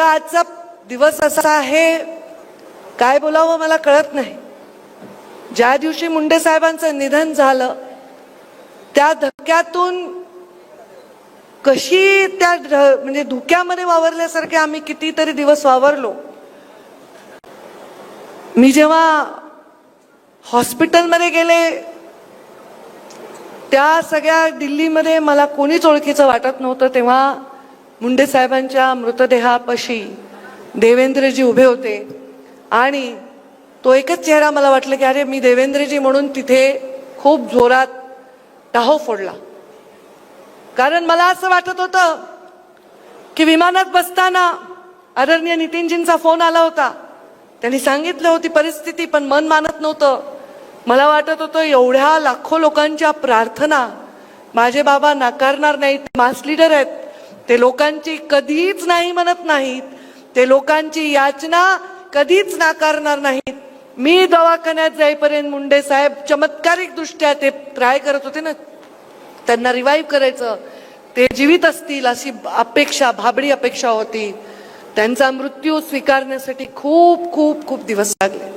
नेमका आजचा दिवस असा आहे, काय बोलावं मला कळत नाही. ज्या दिवशी मुंडे साहेबांचं निधन झालं त्या धक्क्यातून कशी त्या म्हणजे धुक्यामध्ये वावरल्यासारखे आम्ही कितीतरी दिवस वावरलो. मी जेव्हा हॉस्पिटलमध्ये गेले त्या सगळ्या दिल्लीमध्ये मला कोणीच ओळखीचं वाटत नव्हतं. तेव्हा मुंडे साहेबांच्या मृतदेहापाशी देवेंद्रजी उभे होते आणि तो एकच चेहरा मला वाटलं की अरे मी देवेंद्रजी म्हणून तिथे खूप जोरात टाहो फोडला. कारण मला असं वाटत होतं की विमानात बसताना आदरणीय नितीनजींचा फोन आला होता. त्यांनी सांगितलं होती परिस्थिती, पण मन मानत नव्हतं. मला वाटत होतं एवढ्या लाखो लोकांच्या प्रार्थना माझे बाबा नाकारणार नाहीत. मास लीडर आहेत, ते लोकांची कधीच नाही म्हणत नाहीत, ते लोकांची याचना कधीच नाकारणार नाहीत. मी दवाखान्यात जाईपर्यंत मुंडे साहेब चमत्कारिक दृष्ट्या ते ट्राय करत होते ना, त्यांना रिवाईव्ह करायचं, ते जीवित असतील अशी अपेक्षा, भाबडी अपेक्षा होती. त्यांचा मृत्यू स्वीकारण्यासाठी खूप खूप खूप दिवस लागले.